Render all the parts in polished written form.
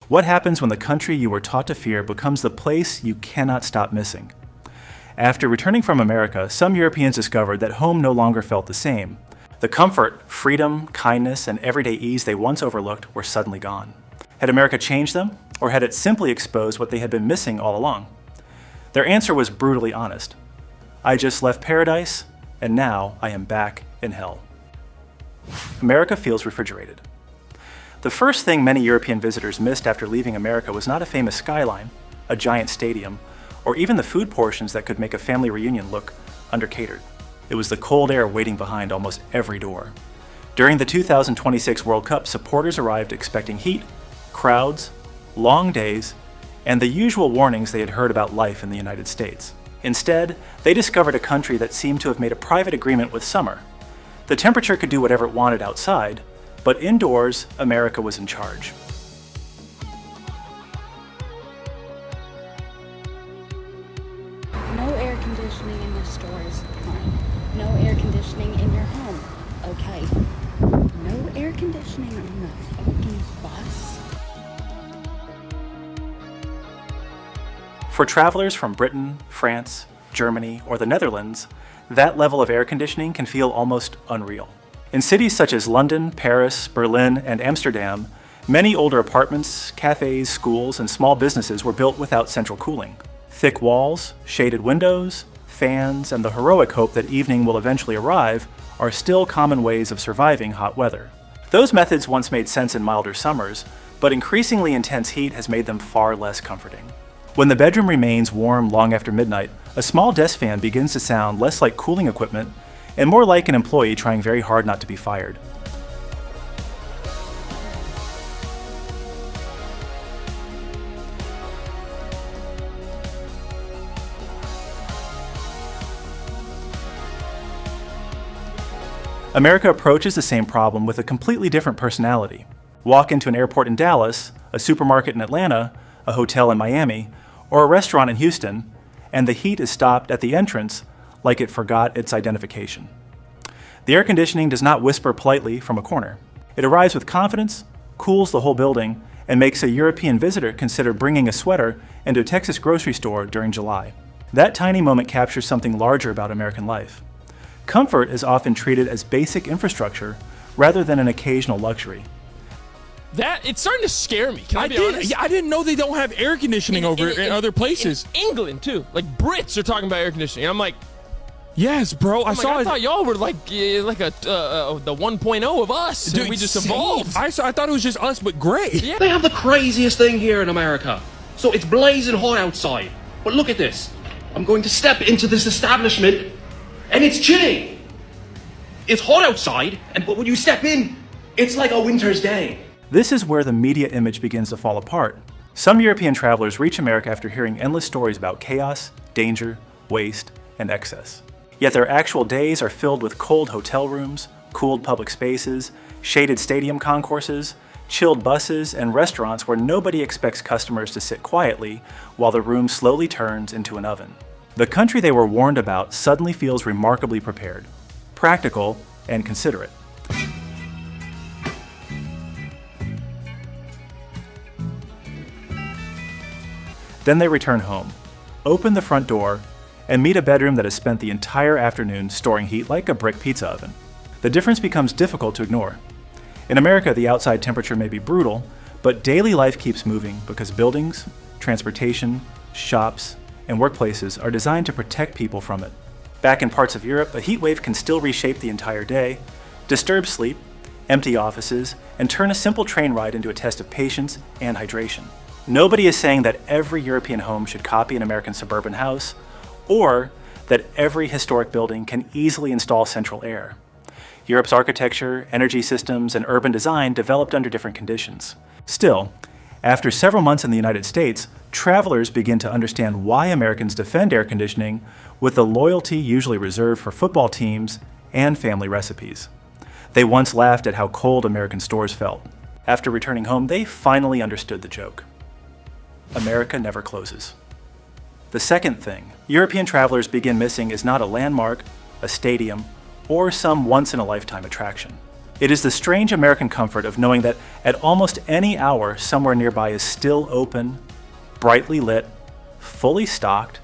What happens when the country you were taught to fear becomes the place you cannot stop missing? After returning from America, some Europeans discovered that home no longer felt the same. The comfort, freedom, kindness, and everyday ease they once overlooked were suddenly gone. Had America changed them, or had it simply exposed what they had been missing all along? Their answer was brutally honest. I just left paradise, and now I am back in hell. America feels refrigerated. The first thing many European visitors missed after leaving America was not a famous skyline, a giant stadium, or even the food portions that could make a family reunion look under-catered. It was the cold air waiting behind almost every door. During the 2026 World Cup, supporters arrived expecting heat, crowds, long days, and the usual warnings they had heard about life in the United States. Instead, they discovered a country that seemed to have made a private agreement with summer. The temperature could do whatever it wanted outside, but indoors, America was in charge. No air conditioning in the stores. Fine. No air conditioning in your home. Okay. No air conditioning on the fucking bus. For travelers from Britain, France, Germany, or the Netherlands, that level of air conditioning can feel almost unreal. In cities such as London, Paris, Berlin, and Amsterdam, many older apartments, cafes, schools, and small businesses were built without central cooling. Thick walls, shaded windows, fans, and the heroic hope that evening will eventually arrive are still common ways of surviving hot weather. Those methods once made sense in milder summers, but increasingly intense heat has made them far less comforting. When the bedroom remains warm long after midnight, a small desk fan begins to sound less like cooling equipment and more like an employee trying very hard not to be fired. America approaches the same problem with a completely different personality. Walk into an airport in Dallas, a supermarket in Atlanta, a hotel in Miami, or a restaurant in Houston, and the heat is stopped at the entrance like it forgot its identification. The air conditioning does not whisper politely from a corner. It arrives with confidence, cools the whole building, and makes a European visitor consider bringing a sweater into a Texas grocery store during July. That tiny moment captures something larger about American life. Comfort is often treated as basic infrastructure rather than an occasional luxury. It's starting to scare me. Can I be honest? Yeah, I didn't know they don't have air conditioning in other places. In England too. Like Brits are talking about air conditioning. And I'm like, yes, bro. I thought y'all were like the 1.0 of us. Dude, and we just evolved. I thought it was just us, but great. Yeah. They have the craziest thing here in America. So it's blazing hot outside. But look at this. I'm going to step into this establishment and it's chilly. It's hot outside, but when you step in, it's like a winter's day. This is where the media image begins to fall apart. Some European travelers reach America after hearing endless stories about chaos, danger, waste, and excess. Yet their actual days are filled with cold hotel rooms, cooled public spaces, shaded stadium concourses, chilled buses, and restaurants where nobody expects customers to sit quietly while the room slowly turns into an oven. The country they were warned about suddenly feels remarkably prepared, practical, and considerate. Then they return home, open the front door, and meet a bedroom that has spent the entire afternoon storing heat like a brick pizza oven. The difference becomes difficult to ignore. In America, the outside temperature may be brutal, but daily life keeps moving because buildings, transportation, shops, and workplaces are designed to protect people from it. Back in parts of Europe, a heat wave can still reshape the entire day, disturb sleep, empty offices, and turn a simple train ride into a test of patience and hydration. Nobody is saying that every European home should copy an American suburban house, or that every historic building can easily install central air. Europe's architecture, energy systems, and urban design developed under different conditions. Still, after several months in the United States, travelers begin to understand why Americans defend air conditioning with the loyalty usually reserved for football teams and family recipes. They once laughed at how cold American stores felt. After returning home, they finally understood the joke. America never closes. The second thing European travelers begin missing is not a landmark, a stadium, or some once-in-a-lifetime attraction. It is the strange American comfort of knowing that at almost any hour, somewhere nearby is still open, brightly lit, fully stocked,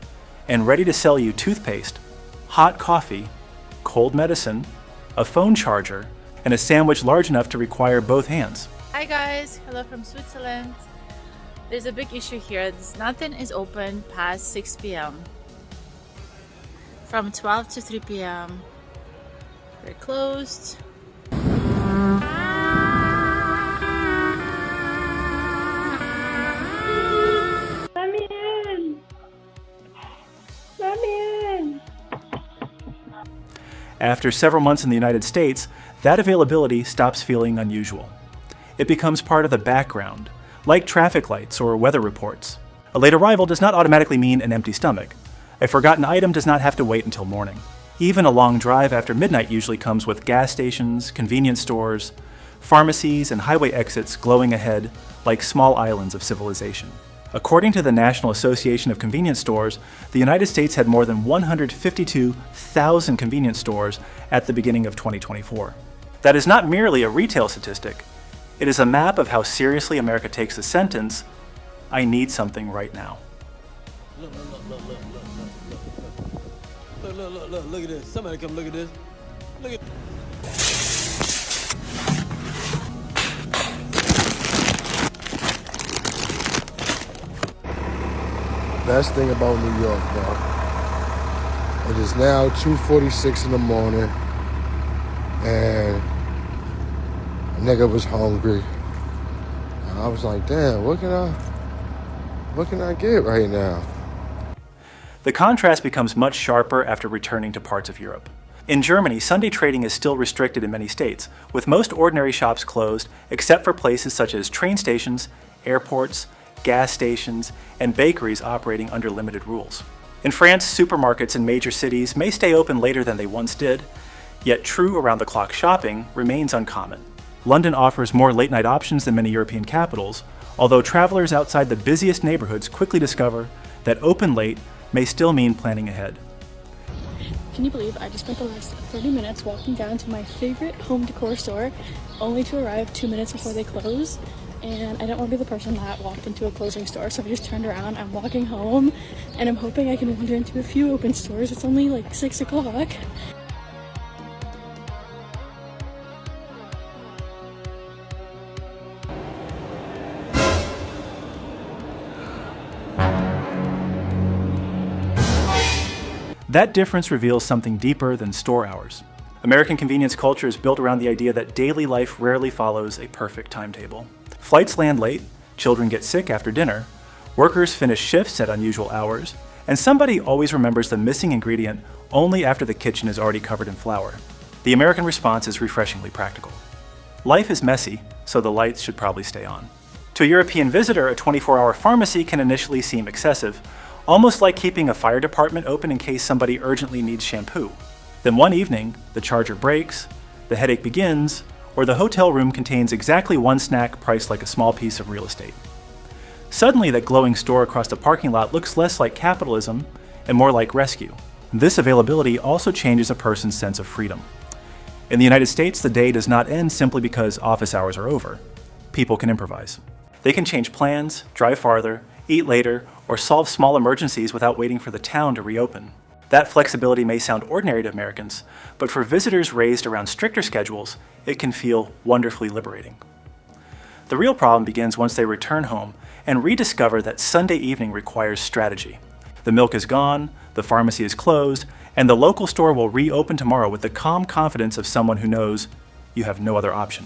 and ready to sell you toothpaste, hot coffee, cold medicine, a phone charger, and a sandwich large enough to require both hands. Hi guys, hello from Switzerland. There's a big issue here. Nothing is open past 6 p.m. From 12 to 3 p.m. we're closed. Let me in! Let me in! After several months in the United States, that availability stops feeling unusual. It becomes part of the background, like traffic lights or weather reports. A late arrival does not automatically mean an empty stomach. A forgotten item does not have to wait until morning. Even a long drive after midnight usually comes with gas stations, convenience stores, pharmacies, and highway exits glowing ahead like small islands of civilization. According to the National Association of Convenience Stores, the United States had more than 152,000 convenience stores at the beginning of 2024. That is not merely a retail statistic. It is a map of how seriously America takes the sentence, "I need something right now." Look at this. Somebody come look at this. Look at. Best thing about New York, bro. It is now 2:46 in the morning, and a nigga was hungry. And I was like, damn, what can I get right now? The contrast becomes much sharper after returning to parts of Europe. In Germany, Sunday trading is still restricted in many states, with most ordinary shops closed except for places such as train stations, airports, gas stations, and bakeries operating under limited rules. In France, supermarkets in major cities may stay open later than they once did, yet true around-the-clock shopping remains uncommon. London offers more late-night options than many European capitals, although travelers outside the busiest neighborhoods quickly discover that open late may still mean planning ahead. Can you believe I just spent the last 30 minutes walking down to my favorite home decor store, only to arrive 2 minutes before they close? And I don't want to be the person that walked into a closing store, so I just turned around. I'm walking home, and I'm hoping I can wander into a few open stores. It's only like 6 o'clock. That difference reveals something deeper than store hours. American convenience culture is built around the idea that daily life rarely follows a perfect timetable. Flights land late, children get sick after dinner, workers finish shifts at unusual hours, and somebody always remembers the missing ingredient only after the kitchen is already covered in flour. The American response is refreshingly practical. Life is messy, so the lights should probably stay on. To a European visitor, a 24-hour pharmacy can initially seem excessive, almost like keeping a fire department open in case somebody urgently needs shampoo. Then one evening, the charger breaks, the headache begins, or the hotel room contains exactly one snack priced like a small piece of real estate. Suddenly, that glowing store across the parking lot looks less like capitalism and more like rescue. This availability also changes a person's sense of freedom. In the United States, the day does not end simply because office hours are over. People can improvise. They can change plans, drive farther, eat later, or solve small emergencies without waiting for the town to reopen. That flexibility may sound ordinary to Americans, but for visitors raised around stricter schedules, it can feel wonderfully liberating. The real problem begins once they return home and rediscover that Sunday evening requires strategy. The milk is gone, the pharmacy is closed, and the local store will reopen tomorrow with the calm confidence of someone who knows you have no other option.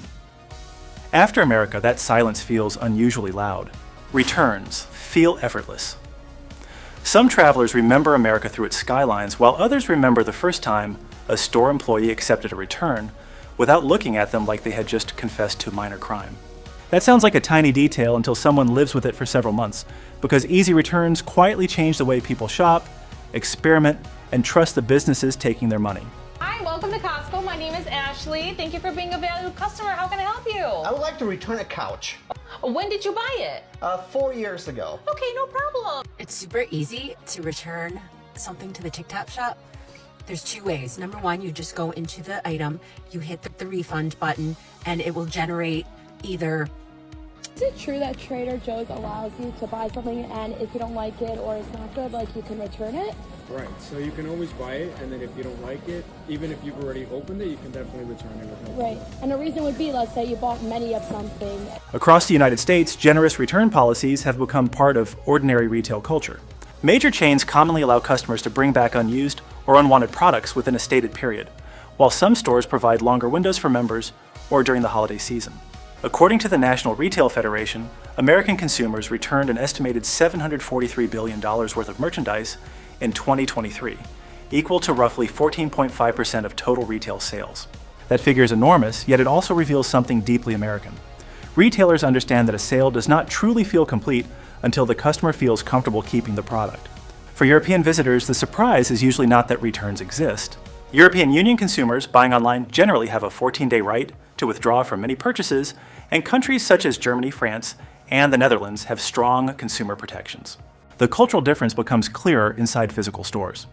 After America, that silence feels unusually loud. Returns feel effortless. Some travelers remember America through its skylines, while others remember the first time a store employee accepted a return without looking at them like they had just confessed to a minor crime. That sounds like a tiny detail until someone lives with it for several months, because easy returns quietly change the way people shop, experiment, and trust the businesses taking their money. Hi, welcome to Costco. My name is Ashley. Thank you for being a valued customer. How can I help you? I would like to return a couch. When did you buy it? 4 years ago. Okay, no problem. It's super easy to return something to the TikTok shop. There's two ways. Number one, you just go into the item, you hit the refund button, and it will generate either. Is it true that Trader Joe's allows you to buy something and if you don't like it or it's not good, like you can return it? Right, so you can always buy it, and then if you don't like it, even if you've already opened it, you can definitely return it with no Right, and the reason would be, let's say you bought many of something. Across the United States, generous return policies have become part of ordinary retail culture. Major chains commonly allow customers to bring back unused or unwanted products within a stated period, while some stores provide longer windows for members or during the holiday season. According to the National Retail Federation, American consumers returned an estimated $743 billion worth of merchandise in 2023, equal to roughly 14.5% of total retail sales. That figure is enormous, yet it also reveals something deeply American. Retailers understand that a sale does not truly feel complete until the customer feels comfortable keeping the product. For European visitors, the surprise is usually not that returns exist. European Union consumers buying online generally have a 14-day right to withdraw from many purchases, and countries such as Germany, France, and the Netherlands have strong consumer protections. The cultural difference becomes clearer inside physical stores.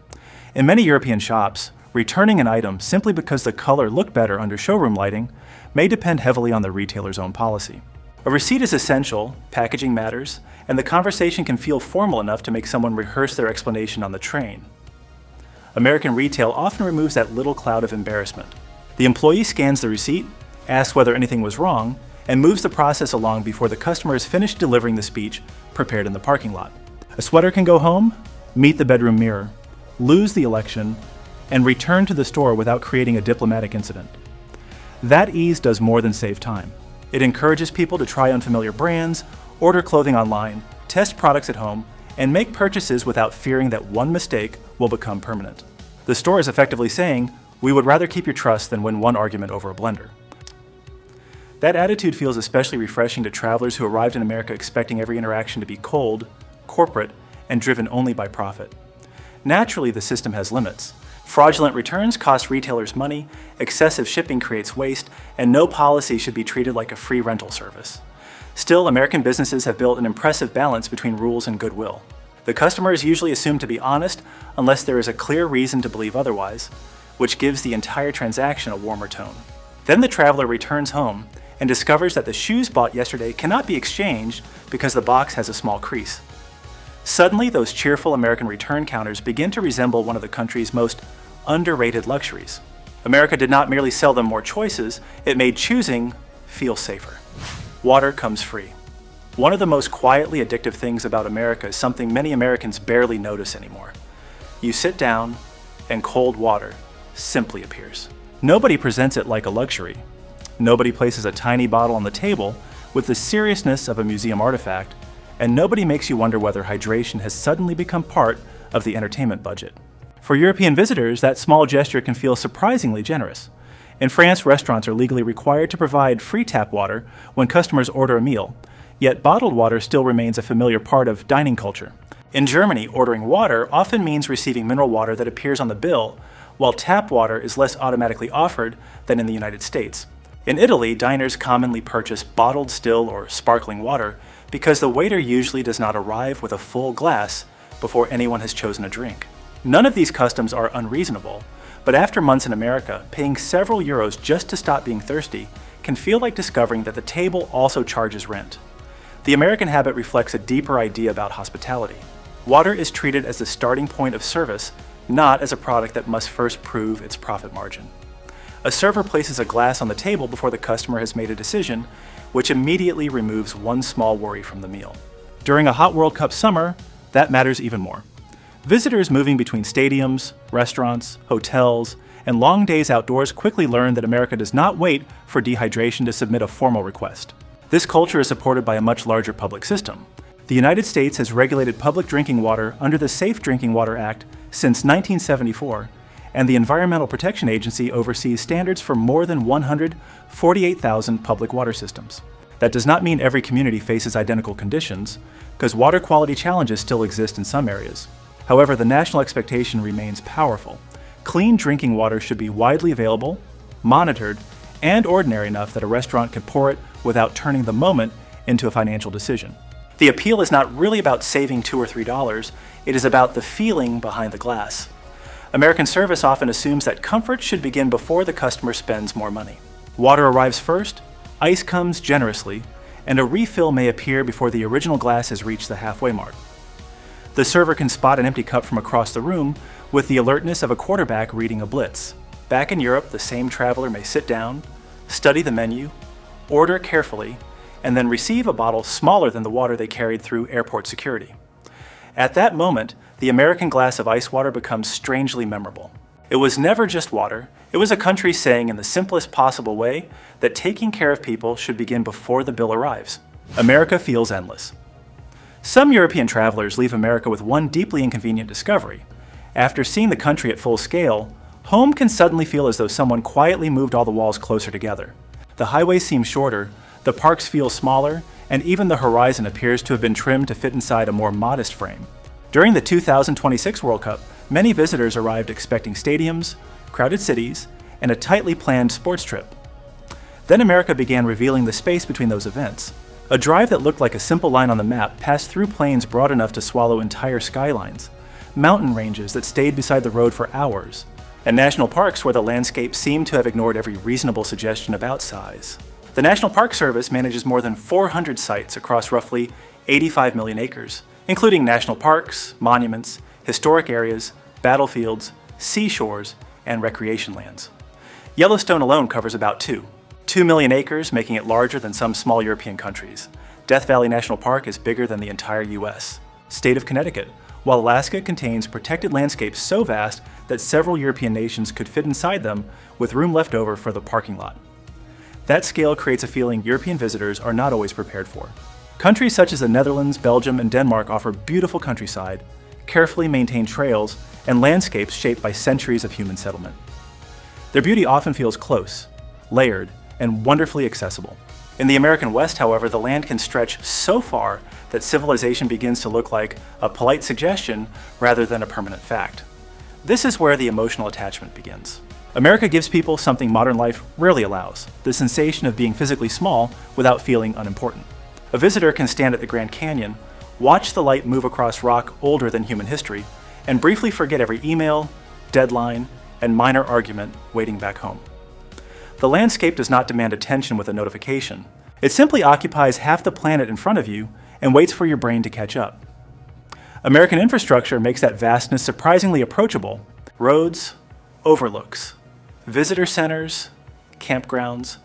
In many European shops, returning an item simply because the color looked better under showroom lighting may depend heavily on the retailer's own policy. A receipt is essential, packaging matters, and the conversation can feel formal enough to make someone rehearse their explanation on the train. American retail often removes that little cloud of embarrassment. The employee scans the receipt, asks whether anything was wrong, and moves the process along before the customer is finished delivering the speech prepared in the parking lot. A sweater can go home, meet the bedroom mirror, lose the election, and return to the store without creating a diplomatic incident. That ease does more than save time. It encourages people to try unfamiliar brands, order clothing online, test products at home, and make purchases without fearing that one mistake will become permanent. The store is effectively saying, "We would rather keep your trust than win one argument over a blender." That attitude feels especially refreshing to travelers who arrived in America expecting every interaction to be cold, corporate, and driven only by profit. Naturally, the system has limits. Fraudulent returns cost retailers money, excessive shipping creates waste, and no policy should be treated like a free rental service. Still, American businesses have built an impressive balance between rules and goodwill. The customer is usually assumed to be honest unless there is a clear reason to believe otherwise, which gives the entire transaction a warmer tone. Then the traveler returns home and discovers that the shoes bought yesterday cannot be exchanged because the box has a small crease. Suddenly, those cheerful American return counters begin to resemble one of the country's most underrated luxuries. America did not merely sell them more choices, it made choosing feel safer. Water comes free. One of the most quietly addictive things about America is something many Americans barely notice anymore. You sit down, and cold water simply appears. Nobody presents it like a luxury. Nobody places a tiny bottle on the table with the seriousness of a museum artifact, and nobody makes you wonder whether hydration has suddenly become part of the entertainment budget. For European visitors, that small gesture can feel surprisingly generous. In France, restaurants are legally required to provide free tap water when customers order a meal, yet bottled water still remains a familiar part of dining culture. In Germany, ordering water often means receiving mineral water that appears on the bill, while tap water is less automatically offered than in the United States. In Italy, diners commonly purchase bottled still or sparkling water because the waiter usually does not arrive with a full glass before anyone has chosen a drink. None of these customs are unreasonable, but after months in America, paying several euros just to stop being thirsty can feel like discovering that the table also charges rent. The American habit reflects a deeper idea about hospitality. Water is treated as the starting point of service, not as a product that must first prove its profit margin. A server places a glass on the table before the customer has made a decision, which immediately removes one small worry from the meal. During a hot World Cup summer, that matters even more. Visitors moving between stadiums, restaurants, hotels, and long days outdoors quickly learn that America does not wait for dehydration to submit a formal request. This culture is supported by a much larger public system. The United States has regulated public drinking water under the Safe Drinking Water Act since 1974, and the Environmental Protection Agency oversees standards for more than 148,000 public water systems. That does not mean every community faces identical conditions, because water quality challenges still exist in some areas. However, the national expectation remains powerful. Clean drinking water should be widely available, monitored, and ordinary enough that a restaurant can pour it without turning the moment into a financial decision. The appeal is not really about saving $2 or $3, it is about the feeling behind the glass. American service often assumes that comfort should begin before the customer spends more money. Water arrives first, ice comes generously, and a refill may appear before the original glass has reached the halfway mark. The server can spot an empty cup from across the room with the alertness of a quarterback reading a blitz. Back in Europe, the same traveler may sit down, study the menu, order carefully, and then receive a bottle smaller than the water they carried through airport security. At that moment, the American glass of ice water becomes strangely memorable. It was never just water, it was a country saying in the simplest possible way that taking care of people should begin before the bill arrives. America feels endless. Some European travelers leave America with one deeply inconvenient discovery. After seeing the country at full scale, home can suddenly feel as though someone quietly moved all the walls closer together. The highways seem shorter, the parks feel smaller, and even the horizon appears to have been trimmed to fit inside a more modest frame. During the 2026 World Cup, many visitors arrived expecting stadiums, crowded cities, and a tightly planned sports trip. Then America began revealing the space between those events. A drive that looked like a simple line on the map passed through plains broad enough to swallow entire skylines, mountain ranges that stayed beside the road for hours, and national parks where the landscape seemed to have ignored every reasonable suggestion about size. The National Park Service manages more than 400 sites across roughly 85 million acres, including national parks, monuments, historic areas, battlefields, seashores, and recreation lands. Yellowstone alone covers about 2 million acres, making it larger than some small European countries. Death Valley National Park is bigger than the entire US. State of Connecticut, while Alaska contains protected landscapes so vast that several European nations could fit inside them with room left over for the parking lot. That scale creates a feeling European visitors are not always prepared for. Countries such as the Netherlands, Belgium, and Denmark offer beautiful countryside, carefully maintained trails, and landscapes shaped by centuries of human settlement. Their beauty often feels close, layered, and wonderfully accessible. In the American West, however, the land can stretch so far that civilization begins to look like a polite suggestion rather than a permanent fact. This is where the emotional attachment begins. America gives people something modern life rarely allows, the sensation of being physically small without feeling unimportant. A visitor can stand at the Grand Canyon, watch the light move across rock older than human history, and briefly forget every email, deadline, and minor argument waiting back home. The landscape does not demand attention with a notification. It simply occupies half the planet in front of you and waits for your brain to catch up. American infrastructure makes that vastness surprisingly approachable. Roads, overlooks, visitor centers, campgrounds,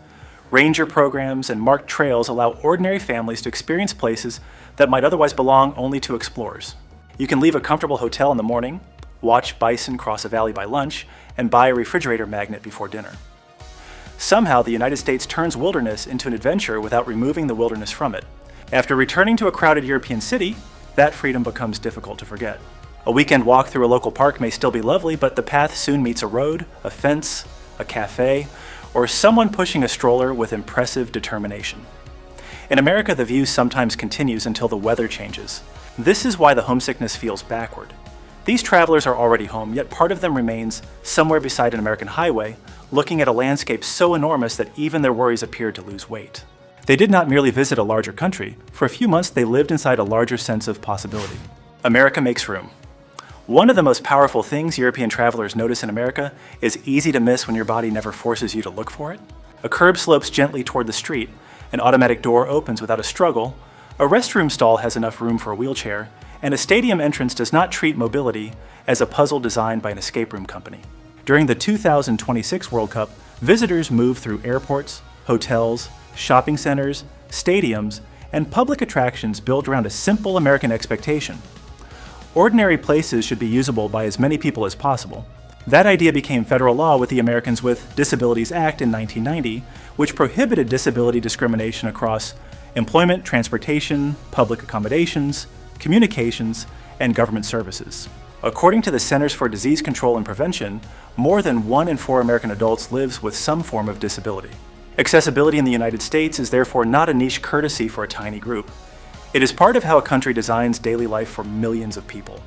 ranger programs, and marked trails allow ordinary families to experience places that might otherwise belong only to explorers. You can leave a comfortable hotel in the morning, watch bison cross a valley by lunch, and buy a refrigerator magnet before dinner. Somehow, the United States turns wilderness into an adventure without removing the wilderness from it. After returning to a crowded European city, that freedom becomes difficult to forget. A weekend walk through a local park may still be lovely, but the path soon meets a road, a fence, a cafe, or someone pushing a stroller with impressive determination. In America, the view sometimes continues until the weather changes. This is why the homesickness feels backward. These travelers are already home, yet part of them remains somewhere beside an American highway, looking at a landscape so enormous that even their worries appeared to lose weight. They did not merely visit a larger country. For a few months, they lived inside a larger sense of possibility. America makes room. One of the most powerful things European travelers notice in America is easy to miss when your body never forces you to look for it. A curb slopes gently toward the street, an automatic door opens without a struggle, a restroom stall has enough room for a wheelchair, and a stadium entrance does not treat mobility as a puzzle designed by an escape room company. During the 2026 World Cup, visitors move through airports, hotels, shopping centers, stadiums, and public attractions built around a simple American expectation. Ordinary places should be usable by as many people as possible. That idea became federal law with the Americans with Disabilities Act in 1990, which prohibited disability discrimination across employment, transportation, public accommodations, communications, and government services. According to the Centers for Disease Control and Prevention, more than 1 in 4 American adults lives with some form of disability. Accessibility in the United States is therefore not a niche courtesy for a tiny group. It is part of how a country designs daily life for millions of people.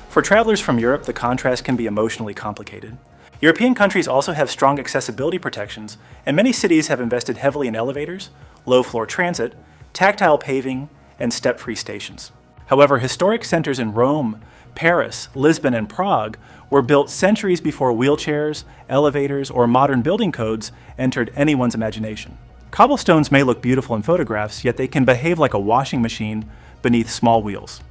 For travelers from Europe, the contrast can be emotionally complicated. European countries also have strong accessibility protections, and many cities have invested heavily in elevators, low-floor transit, tactile paving, and step-free stations. However, historic centers in Rome, Paris, Lisbon, and Prague were built centuries before wheelchairs, elevators, or modern building codes entered anyone's imagination. Cobblestones may look beautiful in photographs, yet they can behave like a washing machine beneath small wheels.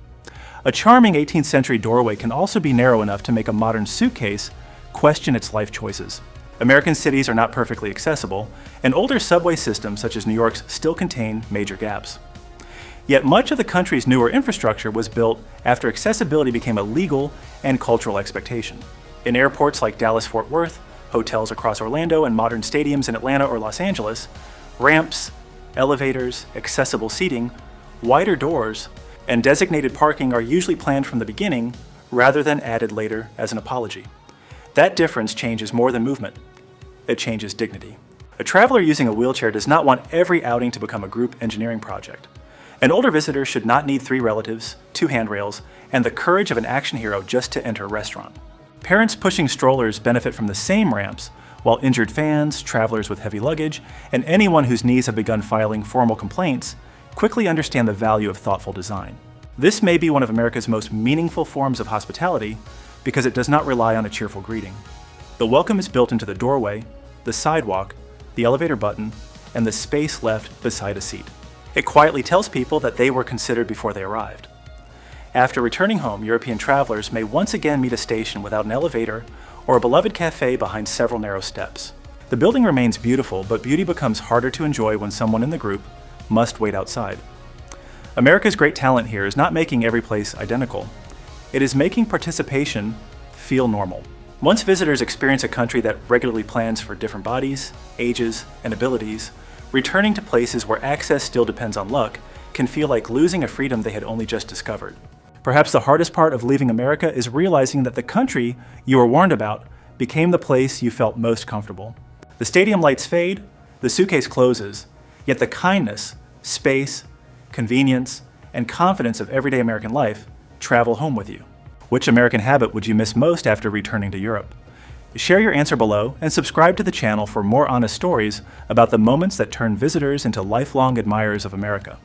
A charming 18th century doorway can also be narrow enough to make a modern suitcase question its life choices. American cities are not perfectly accessible, and older subway systems such as New York's still contain major gaps. Yet much of the country's newer infrastructure was built after accessibility became a legal and cultural expectation. In airports like Dallas-Fort Worth, hotels across Orlando, and modern stadiums in Atlanta or Los Angeles, ramps, elevators, accessible seating, wider doors, and designated parking are usually planned from the beginning rather than added later as an apology. That difference changes more than movement. It changes dignity. A traveler using a wheelchair does not want every outing to become a group engineering project. An older visitor should not need 3 relatives, 2 handrails, and the courage of an action hero just to enter a restaurant. Parents pushing strollers benefit from the same ramps, while injured fans, travelers with heavy luggage, and anyone whose knees have begun filing formal complaints quickly understand the value of thoughtful design. This may be one of America's most meaningful forms of hospitality because it does not rely on a cheerful greeting. The welcome is built into the doorway, the sidewalk, the elevator button, and the space left beside a seat. It quietly tells people that they were considered before they arrived. After returning home, European travelers may once again meet a station without an elevator or a beloved cafe behind several narrow steps. The building remains beautiful, but beauty becomes harder to enjoy when someone in the group must wait outside. America's great talent here is not making every place identical. It is making participation feel normal. Once visitors experience a country that regularly plans for different bodies, ages, and abilities, returning to places where access still depends on luck can feel like losing a freedom they had only just discovered. Perhaps the hardest part of leaving America is realizing that the country you were warned about became the place you felt most comfortable. The stadium lights fade, the suitcase closes, yet the kindness, space, convenience, and confidence of everyday American life travel home with you. Which American habit would you miss most after returning to Europe? Share your answer below and subscribe to the channel for more honest stories about the moments that turn visitors into lifelong admirers of America.